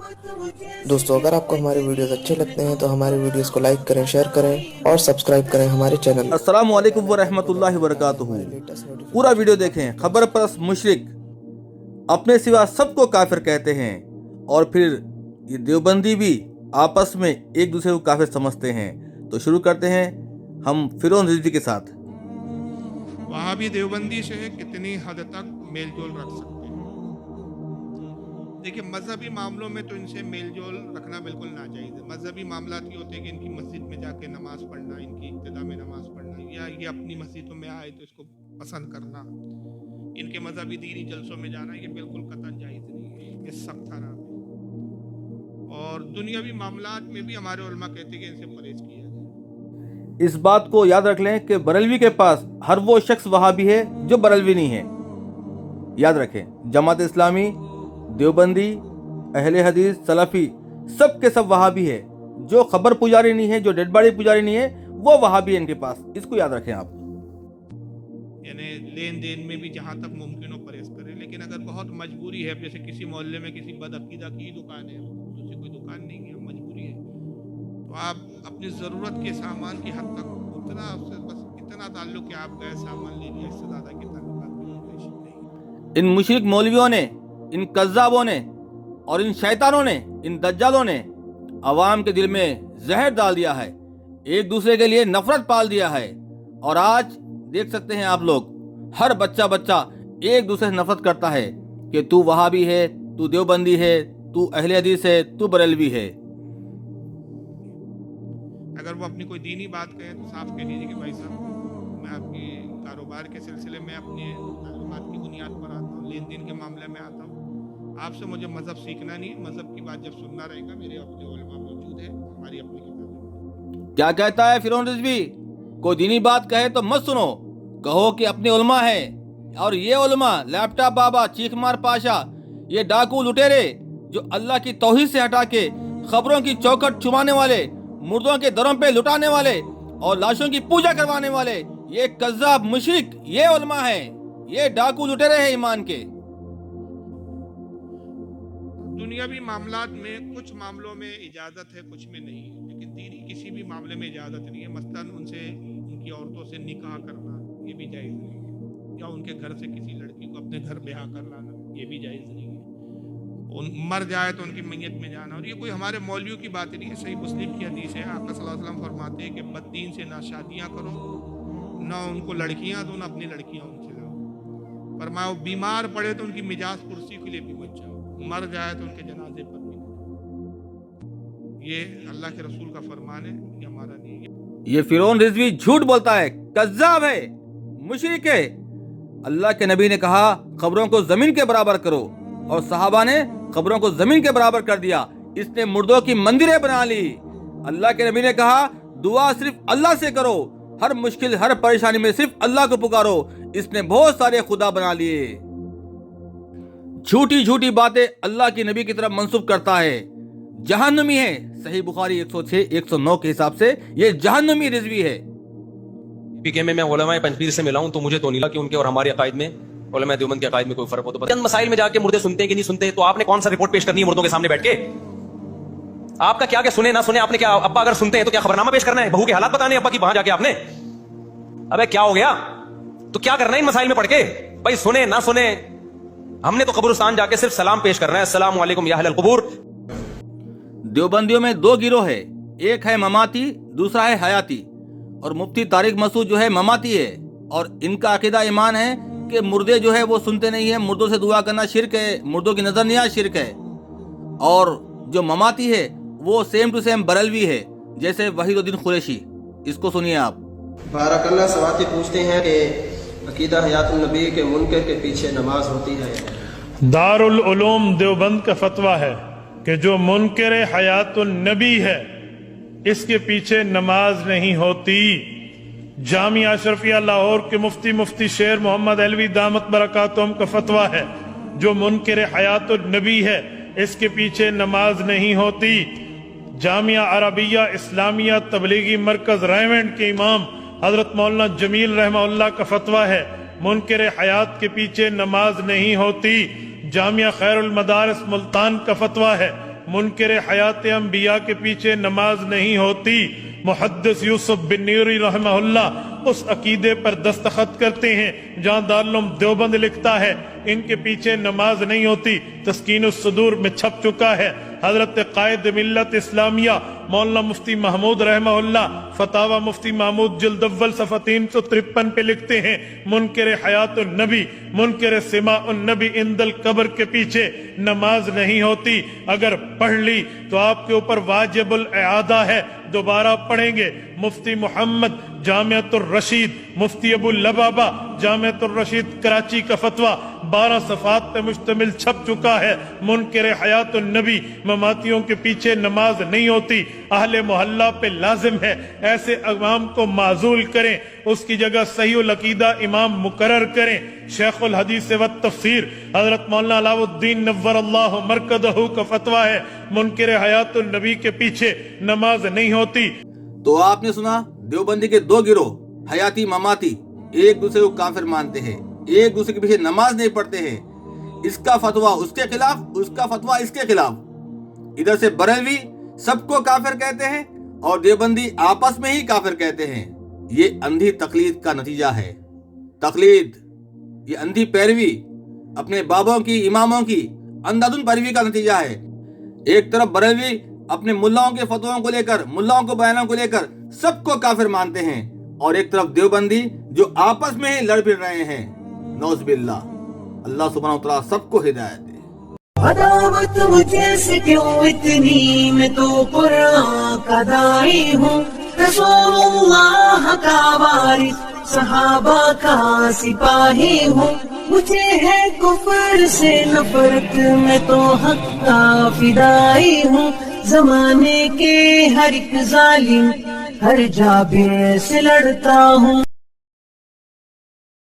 दोस्तों, अगर आपको हमारे वीडियोस अच्छे लगते हैं तो हमारे वीडियोस को लाइक करें, शेयर करें और सब्सक्राइब करें हमारे चैनल। अस्सलाम वालेकुम व रहमतुल्लाहि व बरकातुहू। पूरा वीडियो देखें। खबर परस्त मुशरिक अपने सिवा सबको काफिर कहते हैं और फिर ये देवबंदी भी आपस में एक दूसरे को काफिर समझते हैं। तो शुरू करते हैं हम फिरौन रिजवी के साथ। वहाँ भी देवबंदी से कितनी हद तक मेल जोल रख सकते हैं। देखिए, मजहबी मामलों में तो इनसे मेल जोल रखना बिल्कुल नाजायज़ है। मजहबी मामला ये होते हैं कि इनकी मस्जिद में जाके नमाज पढ़ना, इनकी इब्तिदा में नमाज पढ़ना, या ये अपनी मस्जिदों में आए तो इसको पसंद करना, इनके मजहबी दीनी जलसों में जाना, ये बिल्कुल कतई जायज़ नहीं है, ये सख्त हराम है। और दुनियावी मामलात में भी हमारे उलमा कहते हैं कि इनसे परहेज किया जाए। इस बात को याद रख लें कि बरेलवी के पास हर वो शख्स वहाबी है जो बरेलवी नहीं है। याद रखें, जमात इस्लामी, देवबंदी, अहले हदीस, सलफी सब के सब वहाबी है। जो खबर पुजारी नहीं है, जो डेड बॉडी पुजारी नहीं है, वो वहाबी है इनके पास। इसको याद रखें आप। यानी लेन देन में भी जहाँ तक मुमकिन हो परहेज करें। लेकिन अगर बहुत मजबूरी है, जैसे किसी मोहल्ले में किसी बदअकीदा की दुकान है, दूसरी कोई दुकान नहीं है, मजबूरी है, तो आप अपनी ज़रूरत के सामान की हद तक उतना, उससे बस इतना ताल्लुक कि आप गए सामान ले लिया, इससे ज़्यादा की ताल्लुकात नहीं। इन मुशरिक मौलवियों ने, इन कज़्ज़ाबों ने और इन शैतानों ने, इन दज्जालों ने अवाम के दिल में जहर डाल दिया है, एक दूसरे के लिए नफरत पाल दिया है। और आज देख सकते हैं आप लोग, हर बच्चा एक दूसरे से नफरत करता है कि तू वहाबी है, तू देवबंदी है, तू अहले हदीस है, तू बरेलवी है। अगर वो अपनी कोई दीनी बात कहे तो साफ कह दीजिए कि भाई साहब, मैं आपके कारोबार के सिलसिले में अपने ताल्लुकात की बुनियाद पर आता हूँ, लेन देन के मामले में आता हूँ, आपसे मुझे मजहब सीखना नहीं है। मजहब की बात जब सुनना रहेगा, मेरे अपने उलमा मौजूद है, हमारी अपनी किताब। क्या कहता है फिरौन रिजवी? कोई दीनी बात कहे तो मत सुनो, कहो कि अपने उलमा है। और ये उलमा, लैपटॉप बाबा, चीखमार पाशा, ये डाकू लुटेरे जो अल्लाह की तौहीद से हटा के खबरों की चौखट छुपाने वाले, मुर्दों के दरों पे लुटाने वाले और लाशों की पूजा करवाने वाले, ये कज़्ज़ाब मुशरिक ये उलमा है, ये डाकू लुटेरे हैं ईमान के। दुनियावी मामलात में कुछ मामलों में इजाज़त है, कुछ में नहीं है, लेकिन दीनी किसी भी मामले में इजाज़त नहीं है। मसलन उनसे, उनकी औरतों से निकाह करना, ये भी जायज़ नहीं है, या उनके घर से किसी लड़की को अपने घर ब्याह कर लाना, ये भी जायज़ नहीं है। उन मर जाए तो उनकी मैयत में जाना, और ये कोई हमारे मौलवियों की बात नहीं है। सही मुस्लिम की हदीस है, आका सल्लल्लाहु अलैहि वसल्लम फरमाते हैं कि बददीन से ना शादियाँ करो, ना उनको लड़कियाँ दो, ना अपनी लड़कियाँ उनसे लाओ। फरमाया वो बीमार पड़े तो उनकी मिजाज कुर्सी के लिए भी मत जाओ, मर जाए तो उनके जनाजे पर भी नहीं। ये अल्लाह के रसूल का फरमान है, ये हमारा नहीं है। ये फिरौन रिजवी झूठ बोलता है, कज़्ज़ाब है, मुशरिक है। अल्लाह के नबी ने कहा खबरों को जमीन के बराबर करो, और सहाबा ने खबरों को जमीन के बराबर कर दिया। इसने मुर्दों की मंदिरें बना ली। अल्लाह के नबी ने कहा दुआ सिर्फ अल्लाह से करो, हर मुश्किल हर परेशानी में सिर्फ अल्लाह को पुकारो। इसने बहुत सारे खुदा बना लिए। झूठी झूठी बातें अल्लाह की नबी की तरफ मंसूब करता है। जहन्नमी है। सही बुखारी 106 109 के हिसाब से ये जहन्नमी रिजवी है। पीके में मैं उलमाए पंजपीर से मिला हूं तो मुझे तो नहीं लगा कि उनके और हमारे अकायद में, उलमाए देवबंद के अकायद में कोई फर्क हो। तो चंद मसाइल में जाके मुर्दे सुनते हैं कि नहीं सुनते, तो आपने कौन सा रिपोर्ट पेश करनी है मुर्दों के सामने बैठ के? आपका क्या क्या सुने ना सुने, आपने क्या, अब्बा अगर सुनते हैं तो क्या खबरनामा पेश करना है, बहू के हालात बताने अब्बा की वहां जाके आपने? अबे क्या हो गया? तो क्या करना है इन मसाइल में पढ़ के? भाई सुने ना सुने, हमने तो कब्रिस्तान जाके सिर्फ सलाम पेश करना है, अस्सलामु अलैकुम या अहलल कुबूर। देवबंदियों में दो गिरोह है, एक है ममाती, दूसरा है हयाती। और मुफ्ती तारिक मसूद जो है ममाती है, और इनका अकीदा ईमान है कि मुर्दे जो है वो सुनते नहीं है, मुर्दों से दुआ करना शिरक है, मुर्दों की नजर नियाज शिरक है। और जो ममाती है वो सेम टू सेम बरेलवी है, जैसे वहीदुद्दीन कुरैशी। इसको सुनिए आप। बारकल्लाह सवाती पूछते हैं कि अकीदा हयातुन नबी के मुनकर के पीछे नमाज होती है। दारुल उलूम देवबंद का फतवा है कि जो मुनकर हयातुन नबी है इसके पीछे नमाज नहीं होती। जामिया अशरफिया लाहौर के मुफ्ती शेर मोहम्मद अलवी दामत बरकातुहुम का फतवा है, जो मुनकर हयातुन नबी है इसके पीछे नमाज नहीं होती। जामिया अरबिया इस्लामिया तबलीगी मरकज रायवेंड के इमाम हजरत मौलाना जमील रहमहुल्लाह का फतवा है, मुनकर हयात के पीछे नमाज नहीं होती। जामिया खैरुल मदारिस मुल्तान का फतवा है, मुनकर हयात अंबिया के पीछे नमाज नहीं होती। मुहद्दिस यूसुफ बिन नूरी रहमहुल्लाह उस अकीदे पर दस्तखत करते हैं जहाँ दारुल देवबंद लिखता है इनके पीछे नमाज नहीं होती। तस्कीनुस सुदूर में छप चुका है। हजरत कायद मिल्लत इस्लामिया मौलाना मुफ्ती महमूद रहमहुल्लाह फतावा मुफ्ती महमूद जिल्द अव्वल सफ़ा 353 पे लिखते हैं, मुनकर हयातुन नबी मुनकर सिमाउन नबी इंदल कब्र के पीछे नमाज नहीं होती। अगर पढ़ ली तो आपके ऊपर वाजिबुल इआदा है, दोबारा पढ़ेंगे। मुफ्ती मोहम्मद जामियातुर रशीद, मुफ्ती अबू लबाबा जामियातुर रशीद कराची का फतवा 12 सफ़ात पे मुश्तमिल छप चुका है। मुनकर हयातुन नबी ममातियों के पीछे नमाज नहीं होती। अहले मोहल्ला पे लाजिम है ऐसे इमाम को माजूल करें, उसकी जगह सहीउल अकीदा इमाम मुकर्रर करें। शेखुल हदीस व तफसीर हजरत मौलाना अलाउद्दीन नव्वरल्लाहु मरकदहू का फतवा है, मुनकर हयातुन नबी के पीछे नमाज नहीं होती। तो आपने सुना, देवबंदी के दो गिरोह हयाती ममाती एक दूसरे को काफिर मानते हैं, एक दूसरे के पीछे नमाज नहीं पढ़ते हैं। इसका फतवा उसके खिलाफ, उसका फतवा इसके खिलाफ। इधर से बरेलवी सबको काफिर कहते हैं और देवबंदी आपस में ही काफिर कहते हैं। ये अंधी तकलीद का नतीजा है। तकलीद, ये अंधी पैरवी, अपने बाबों की, इमामों की अंधाधुन पैरवी का नतीजा है। एक तरफ बरेलवी अपने मुल्लाओं के फतवाओं को लेकर, मुल्लाओं को बयानों को लेकर सबको काफिर मानते हैं, और एक तरफ देवबंदी जो आपस में ही लड़ भिड़ रहे हैं। नौज़ बिल्लाह। अल्लाह सुब्हानहू व तआला सबको हिदायत दे। अदावत मुझे से क्यों इतनी, मैं तो कुरान का दाई हूँ, रसूलुल्लाह का वारिस, सहाबा का सिपाही हूँ। मुझे है कुफर से नफरत, मैं तो हक का फिदाई हूँ। जमाने के हर एक जालिम, हर जाबिर से लड़ता हूँ।